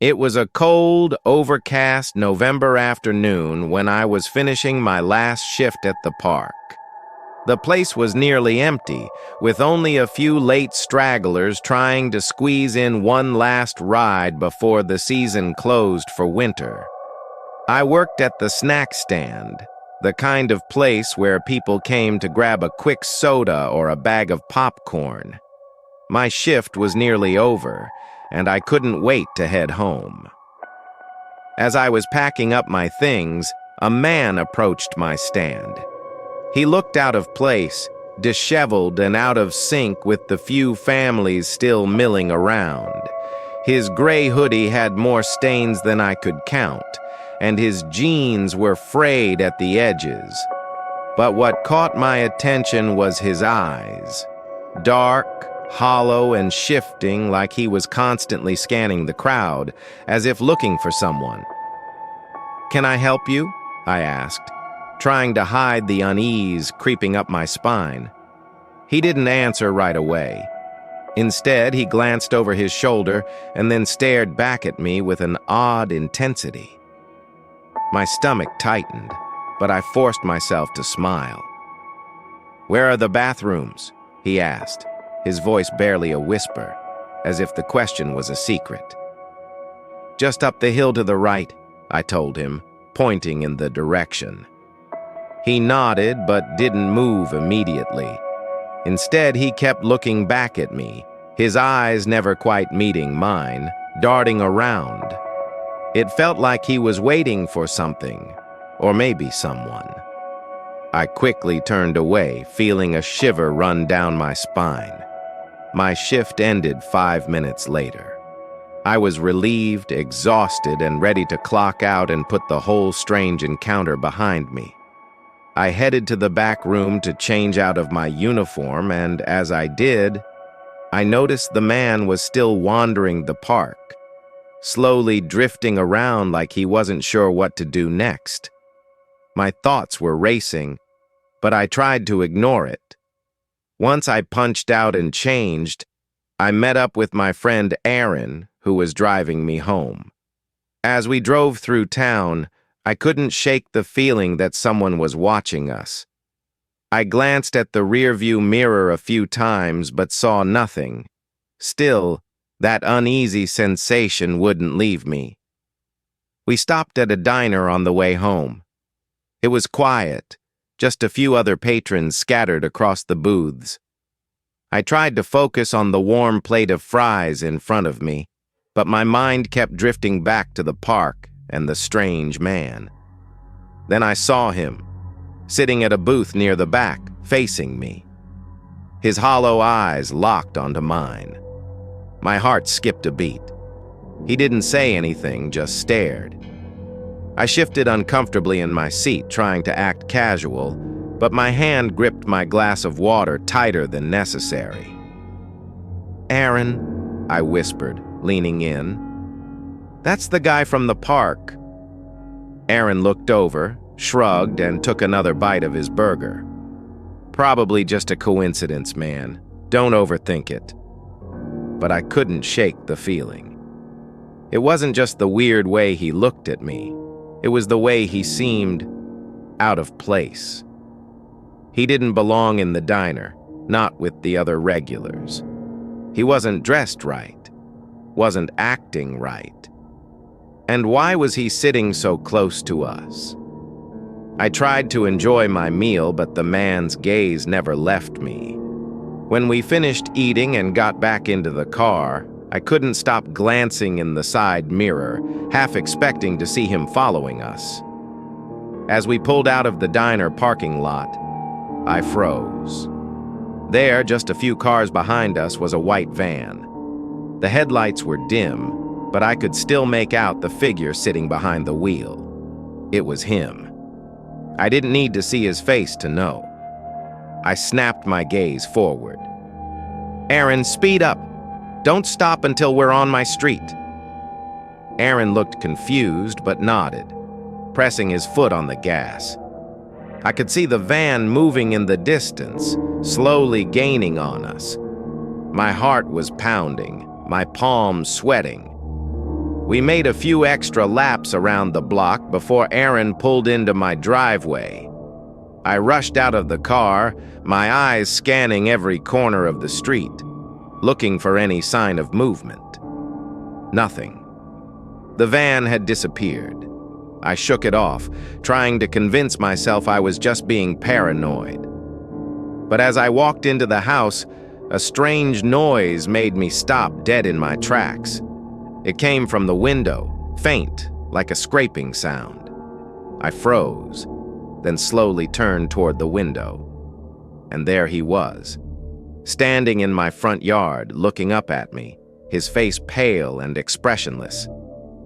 It was a cold, overcast November afternoon when I was finishing my last shift at the park. The place was nearly empty, with only a few late stragglers trying to squeeze in one last ride before the season closed for winter. I worked at the snack stand, the kind of place where people came to grab a quick soda or a bag of popcorn. My shift was nearly over, and I couldn't wait to head home. As I was packing up my things, a man approached my stand. He looked out of place, disheveled and out of sync with the few families still milling around. His gray hoodie had more stains than I could count, and his jeans were frayed at the edges. But what caught my attention was his eyes. Dark, hollow and shifting, like he was constantly scanning the crowd, as if looking for someone. "Can I help you?" I asked, trying to hide the unease creeping up my spine. He didn't answer right away. Instead, he glanced over his shoulder and then stared back at me with an odd intensity. My stomach tightened, but I forced myself to smile. "Where are the bathrooms?" he asked, his voice barely a whisper, as if the question was a secret. "Just up the hill to the right," I told him, pointing in the direction. He nodded but didn't move immediately. Instead, he kept looking back at me, his eyes never quite meeting mine, darting around. It felt like he was waiting for something, or maybe someone. I quickly turned away, feeling a shiver run down my spine. My shift ended 5 minutes later. I was relieved, exhausted, and ready to clock out and put the whole strange encounter behind me. I headed to the back room to change out of my uniform, and as I did, I noticed the man was still wandering the park, slowly drifting around like he wasn't sure what to do next. My thoughts were racing, but I tried to ignore it. Once I punched out and changed, I met up with my friend Aaron, who was driving me home. As we drove through town, I couldn't shake the feeling that someone was watching us. I glanced at the rearview mirror a few times but saw nothing. Still, that uneasy sensation wouldn't leave me. We stopped at a diner on the way home. It was quiet, just a few other patrons scattered across the booths. I tried to focus on the warm plate of fries in front of me, but my mind kept drifting back to the park and the strange man. Then I saw him, sitting at a booth near the back, facing me. His hollow eyes locked onto mine. My heart skipped a beat. He didn't say anything, just stared. I shifted uncomfortably in my seat, trying to act casual, but my hand gripped my glass of water tighter than necessary. "Aaron," I whispered, leaning in. "That's the guy from the park." Aaron looked over, shrugged, and took another bite of his burger. "Probably just a coincidence, man. Don't overthink it." But I couldn't shake the feeling. It wasn't just the weird way he looked at me. It was the way he seemed out of place. He didn't belong in the diner, not with the other regulars. He wasn't dressed right, wasn't acting right. And why was he sitting so close to us? I tried to enjoy my meal, but the man's gaze never left me. When we finished eating and got back into the car, I couldn't stop glancing in the side mirror, half expecting to see him following us. As we pulled out of the diner parking lot, I froze. There, just a few cars behind us, was a white van. The headlights were dim, but I could still make out the figure sitting behind the wheel. It was him. I didn't need to see his face to know. I snapped my gaze forward. "Aaron, speed up! Don't stop until we're on my street." Aaron looked confused but nodded, pressing his foot on the gas. I could see the van moving in the distance, slowly gaining on us. My heart was pounding, my palms sweating. We made a few extra laps around the block before Aaron pulled into my driveway. I rushed out of the car, my eyes scanning every corner of the street, looking for any sign of movement. Nothing. The van had disappeared. I shook it off, trying to convince myself I was just being paranoid. But as I walked into the house, a strange noise made me stop dead in my tracks. It came from the window, faint, like a scraping sound. I froze, then slowly turned toward the window. And there he was, standing in my front yard, looking up at me, his face pale and expressionless.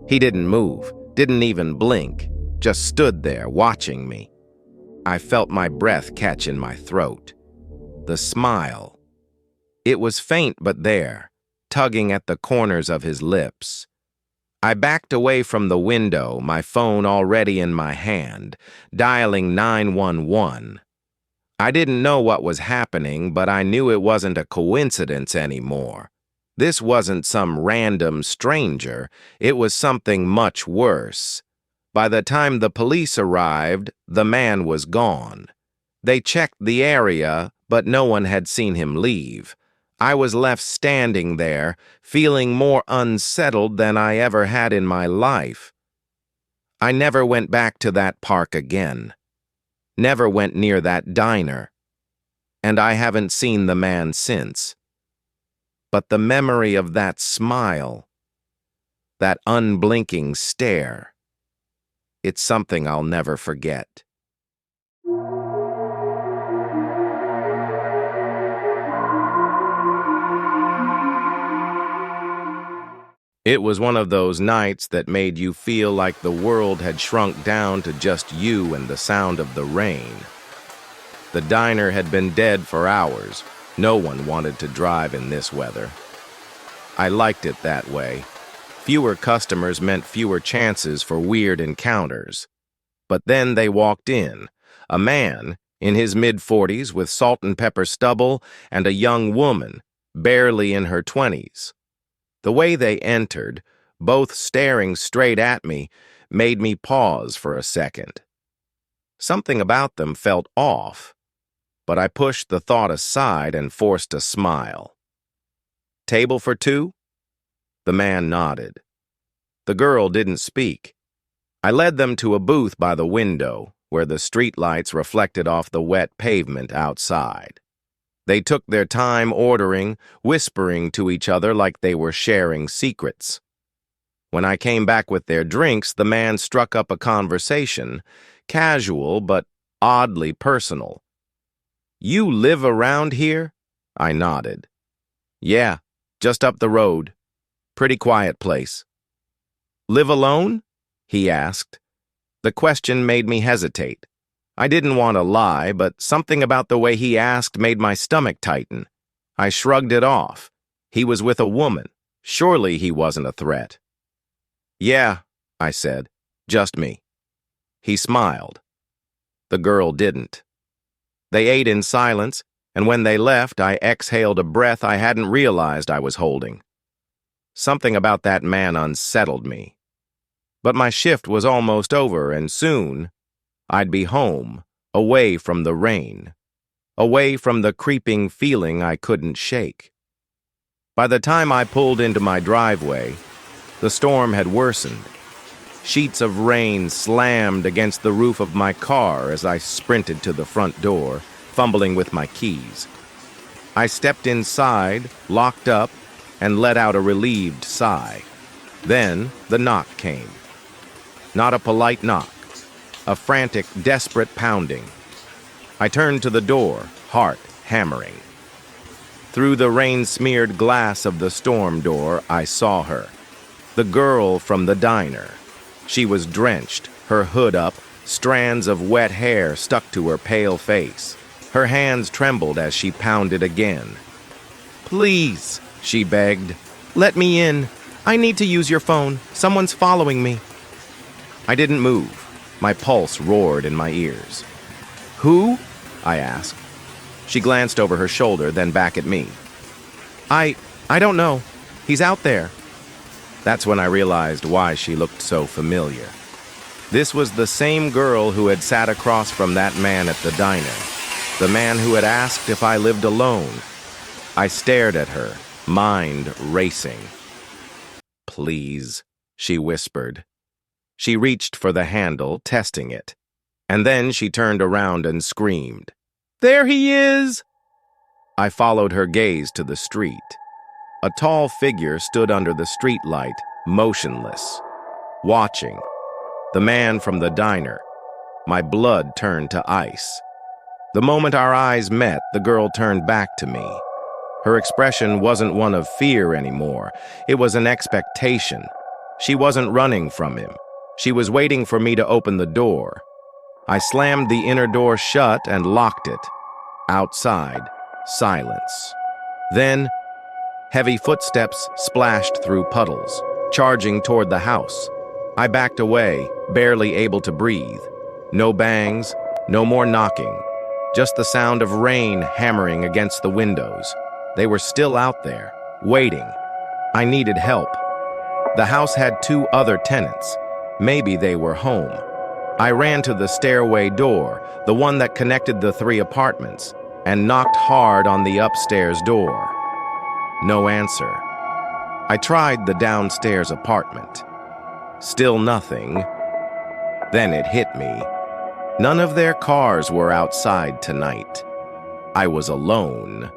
He didn't move, didn't even blink, just stood there watching me. I felt my breath catch in my throat. The smile. It was faint but there, tugging at the corners of his lips. I backed away from the window, my phone already in my hand, dialing 911. I didn't know what was happening, but I knew it wasn't a coincidence anymore. This wasn't some random stranger, it was something much worse. By the time the police arrived, the man was gone. They checked the area, but no one had seen him leave. I was left standing there, feeling more unsettled than I ever had in my life. I never went back to that park again. Never went near that diner. And I haven't seen the man since. But the memory of that smile, that unblinking stare, it's something I'll never forget. It was one of those nights that made you feel like the world had shrunk down to just you and the sound of the rain. The diner had been dead for hours. No one wanted to drive in this weather. I liked it that way. Fewer customers meant fewer chances for weird encounters. But then they walked in, a man in his mid-40s with salt and pepper stubble and a young woman, barely in her 20s. The way they entered, both staring straight at me, made me pause for a second. Something about them felt off, but I pushed the thought aside and forced a smile. "Table for two?" The man nodded. The girl didn't speak. I led them to a booth by the window, where the streetlights reflected off the wet pavement outside. They took their time ordering, whispering to each other like they were sharing secrets. When I came back with their drinks, the man struck up a conversation, casual but oddly personal. "You live around here?" I nodded. "Yeah, just up the road. Pretty quiet place." "Live alone?" he asked. The question made me hesitate. I didn't want to lie, but something about the way he asked made my stomach tighten. I shrugged it off. He was with a woman. Surely he wasn't a threat. "Yeah," I said, "just me." He smiled. The girl didn't. They ate in silence, and when they left, I exhaled a breath I hadn't realized I was holding. Something about that man unsettled me. But my shift was almost over, and soon I'd be home, away from the rain, away from the creeping feeling I couldn't shake. By the time I pulled into my driveway, the storm had worsened. Sheets of rain slammed against the roof of my car as I sprinted to the front door, fumbling with my keys. I stepped inside, locked up, and let out a relieved sigh. Then the knock came. Not a polite knock, a frantic, desperate pounding. I turned to the door, heart hammering. Through the rain-smeared glass of the storm door, I saw her, the girl from the diner. She was drenched, her hood up, strands of wet hair stuck to her pale face. Her hands trembled as she pounded again. "Please," she begged, "let me in. I need to use your phone. Someone's following me." I didn't move. My pulse roared in my ears. "Who?" I asked. She glanced over her shoulder, then back at me. I don't know. He's out there." That's when I realized why she looked so familiar. This was the same girl who had sat across from that man at the diner, the man who had asked if I lived alone. I stared at her, mind racing. "Please," she whispered. She reached for the handle, testing it, and then she turned around and screamed, "There he is!" I followed her gaze to the street. A tall figure stood under the streetlight, motionless, watching. The man from the diner. My blood turned to ice. The moment our eyes met, the girl turned back to me. Her expression wasn't one of fear anymore. It was an expectation. She wasn't running from him. She was waiting for me to open the door. I slammed the inner door shut and locked it. Outside, silence. Then, heavy footsteps splashed through puddles, charging toward the house. I backed away, barely able to breathe. No bangs, no more knocking. Just the sound of rain hammering against the windows. They were still out there, waiting. I needed help. The house had 2 other tenants. Maybe they were home. I ran to the stairway door, the one that connected the 3 apartments, and knocked hard on the upstairs door. No answer. I tried the downstairs apartment. Still nothing. Then it hit me. None of their cars were outside tonight. I was alone.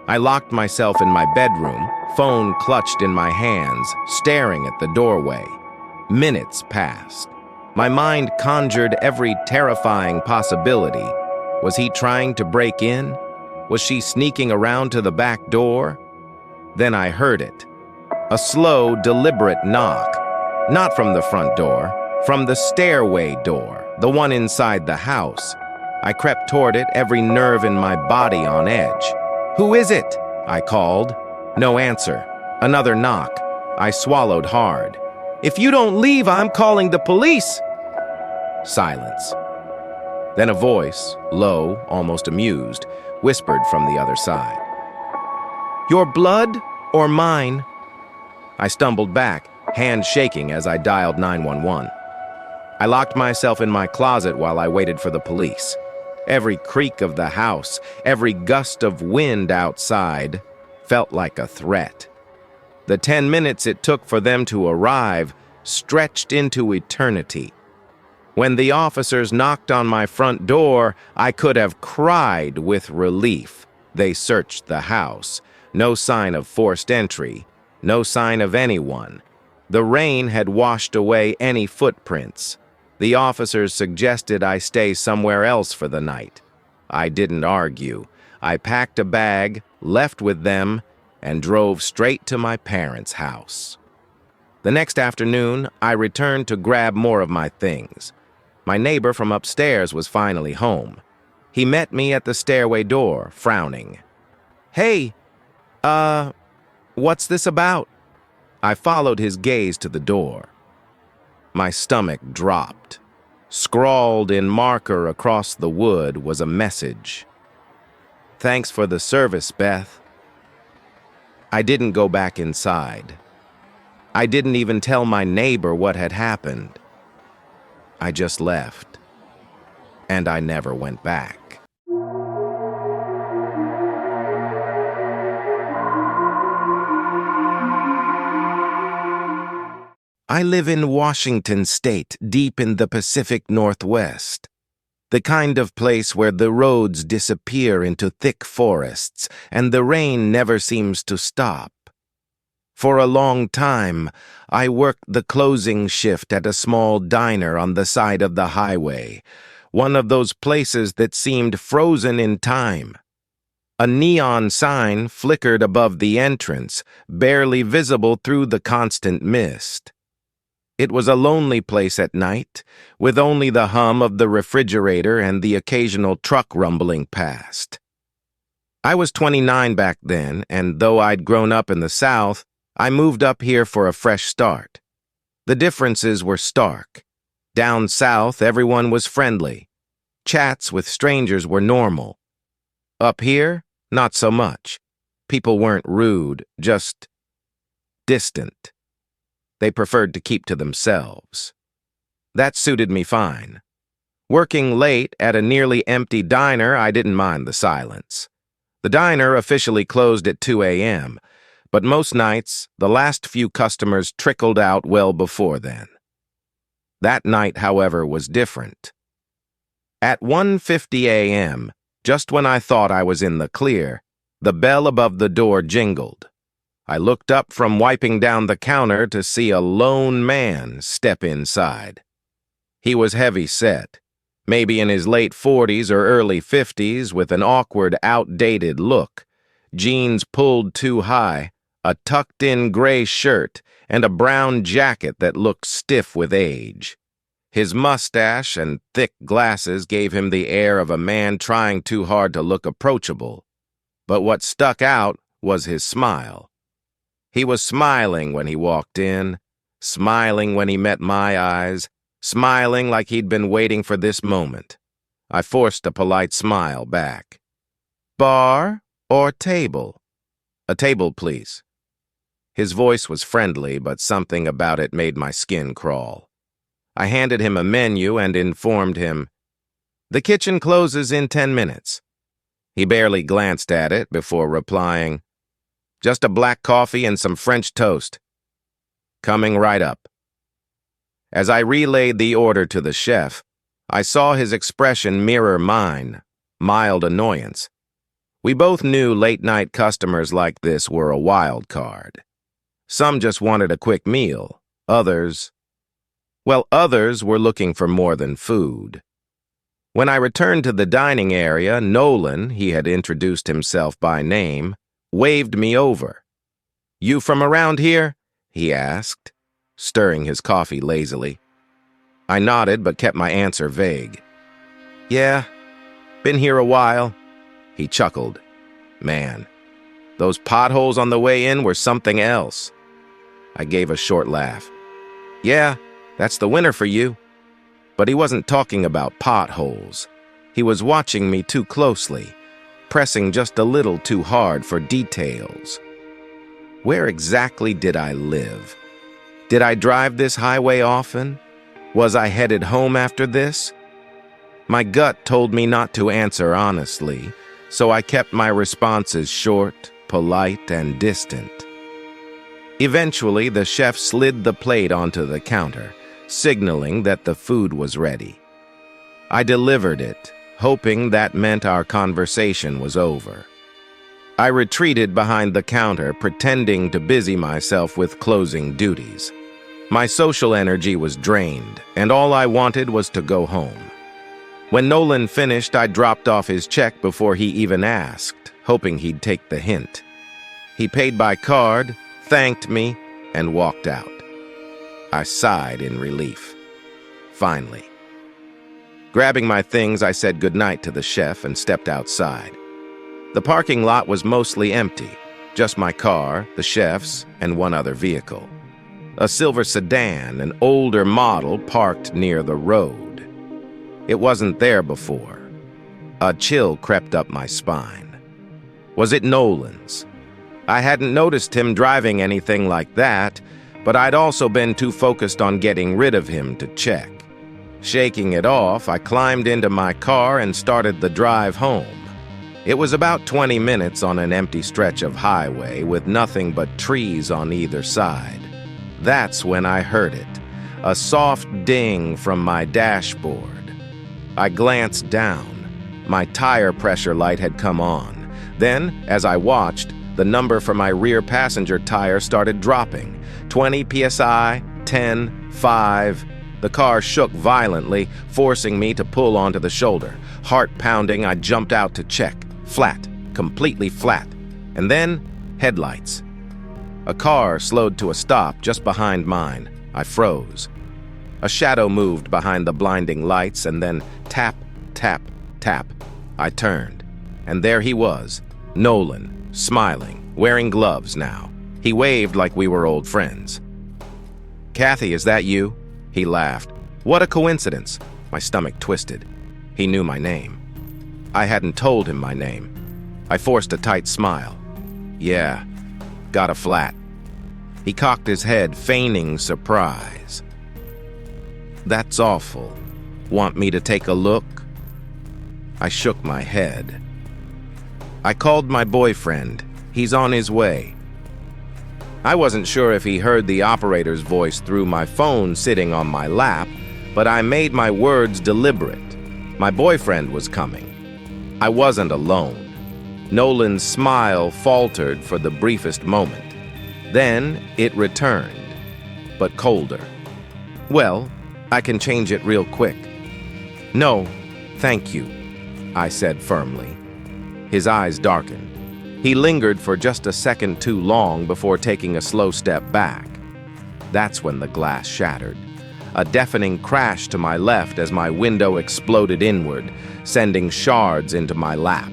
I locked myself in my bedroom, phone clutched in my hands, staring at the doorway. Minutes passed. My mind conjured every terrifying possibility. Was he trying to break in? Was she sneaking around to the back door? Then I heard it. A slow, deliberate knock. Not from the front door, from the stairway door, the one inside the house. I crept toward it, every nerve in my body on edge. "Who is it?" I called. No answer. Another knock. I swallowed hard. "If you don't leave, I'm calling the police." Silence. Then a voice, low, almost amused, whispered from the other side. "Your blood or mine?" I stumbled back, hand shaking as I dialed 911. I locked myself in my closet while I waited for the police. Every creak of the house, every gust of wind outside felt like a threat. The 10 minutes it took for them to arrive stretched into eternity. When the officers knocked on my front door, I could have cried with relief. They searched the house. No sign of forced entry. No sign of anyone. The rain had washed away any footprints. The officers suggested I stay somewhere else for the night. I didn't argue. I packed a bag, left with them, and drove straight to my parents' house. The next afternoon, I returned to grab more of my things. My neighbor from upstairs was finally home. He met me at the stairway door, frowning. "Hey, what's this about?" I followed his gaze to the door. My stomach dropped. Scrawled in marker across the wood was a message. "Thanks for the service, Beth." I didn't go back inside. I didn't even tell my neighbor what had happened. I just left. And I never went back. I live in Washington State, deep in the Pacific Northwest. The kind of place where the roads disappear into thick forests and the rain never seems to stop. For a long time, I worked the closing shift at a small diner on the side of the highway, one of those places that seemed frozen in time. A neon sign flickered above the entrance, barely visible through the constant mist. It was a lonely place at night, with only the hum of the refrigerator and the occasional truck rumbling past. I was 29 back then, and though I'd grown up in the South, I moved up here for a fresh start. The differences were stark. Down south, everyone was friendly. Chats with strangers were normal. Up here, not so much. People weren't rude, just distant. they preferred to keep to themselves. That suited me fine. Working late at a nearly empty diner, I didn't mind the silence. The diner officially closed at 2 a.m., but most nights, the last few customers trickled out well before then. That night, however, was different. At 1:50 a.m., just when I thought I was in the clear, the bell above the door jingled. I looked up from wiping down the counter to see a lone man step inside. He was heavy-set, maybe in his late 40s or early 50s, with an awkward, outdated look, jeans pulled too high, a tucked-in gray shirt, and a brown jacket that looked stiff with age. His mustache and thick glasses gave him the air of a man trying too hard to look approachable. But what stuck out was his smile. He was smiling when he walked in, smiling when he met my eyes, smiling like he'd been waiting for this moment. I forced a polite smile back. "Bar or table?" "A table, please." His voice was friendly, but something about it made my skin crawl. I handed him a menu and informed him, "The kitchen closes in 10 minutes. He barely glanced at it before replying, "Just a black coffee and some French toast." "Coming right up." As I relayed the order to the chef, I saw his expression mirror mine, mild annoyance. We both knew late-night customers like this were a wild card. Some just wanted a quick meal, others were looking for more than food. When I returned to the dining area, Nolan, he had introduced himself by name, waved me over. "You from around here?" he asked, stirring his coffee lazily. I nodded but kept my answer vague. "Yeah, been here a while." He chuckled. "Man, those potholes on the way in were something else." I gave a short laugh. "Yeah, that's the winter for you." But he wasn't talking about potholes. He was watching me too closely, pressing just a little too hard for details. Where exactly did I live? Did I drive this highway often? Was I headed home after this? My gut told me not to answer honestly, so I kept my responses short, polite, and distant. Eventually, the chef slid the plate onto the counter, signaling that the food was ready. I delivered it, hoping that meant our conversation was over. I retreated behind the counter, pretending to busy myself with closing duties. My social energy was drained, and all I wanted was to go home. When Nolan finished, I dropped off his check before he even asked, hoping he'd take the hint. He paid by card, thanked me, and walked out. I sighed in relief. Finally. Grabbing my things, I said goodnight to the chef and stepped outside. The parking lot was mostly empty, just my car, the chef's, and one other vehicle. A silver sedan, an older model, parked near the road. It wasn't there before. A chill crept up my spine. Was it Nolan's? I hadn't noticed him driving anything like that, but I'd also been too focused on getting rid of him to check. Shaking it off, I climbed into my car and started the drive home. It was about 20 minutes on an empty stretch of highway with nothing but trees on either side. That's when I heard it, a soft ding from my dashboard. I glanced down. My tire pressure light had come on. Then, as I watched, the number for my rear passenger tire started dropping. 20 psi, 10, 5. The car shook violently, forcing me to pull onto the shoulder. Heart pounding, I jumped out to check. Flat, completely flat. And then, headlights. A car slowed to a stop just behind mine. I froze. A shadow moved behind the blinding lights, and then tap, tap, tap. I turned, and there he was, Nolan, smiling, wearing gloves now. He waved like we were old friends. "Kathy, is that you?" He laughed. "What a coincidence." My stomach twisted. He knew my name. I hadn't told him my name. I forced a tight smile. "Yeah, got a flat." He cocked his head, feigning surprise. "That's awful. Want me to take a look?" I shook my head. "I called my boyfriend. He's on his way." I wasn't sure if he heard the operator's voice through my phone sitting on my lap, but I made my words deliberate. My boyfriend was coming. I wasn't alone. Nolan's smile faltered for the briefest moment. Then it returned, but colder. "Well, I can change it real quick." "No, thank you," I said firmly. His eyes darkened. He lingered for just a second too long before taking a slow step back. That's when the glass shattered. A deafening crash to my left as my window exploded inward, sending shards into my lap.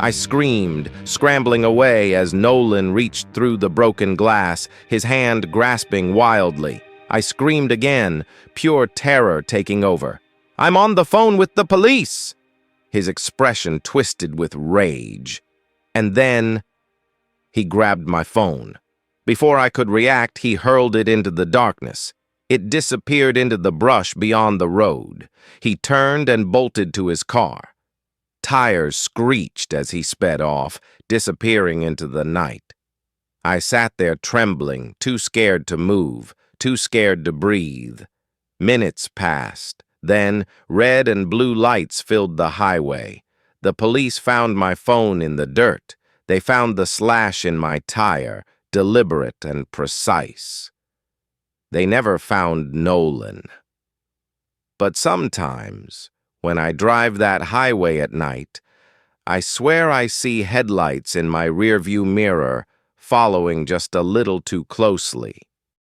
I screamed, scrambling away as Nolan reached through the broken glass, his hand grasping wildly. I screamed again, pure terror taking over. "I'm on the phone with the police!" His expression twisted with rage. And then he grabbed my phone. Before I could react, he hurled it into the darkness. It disappeared into the brush beyond the road. He turned and bolted to his car. Tires screeched as he sped off, disappearing into the night. I sat there trembling, too scared to move, too scared to breathe. Minutes passed. Then red and blue lights filled the highway. The police found my phone in the dirt. They found the slash in my tire, deliberate and precise. They never found Nolan. But sometimes, when I drive that highway at night, I swear I see headlights in my rearview mirror following just a little too closely.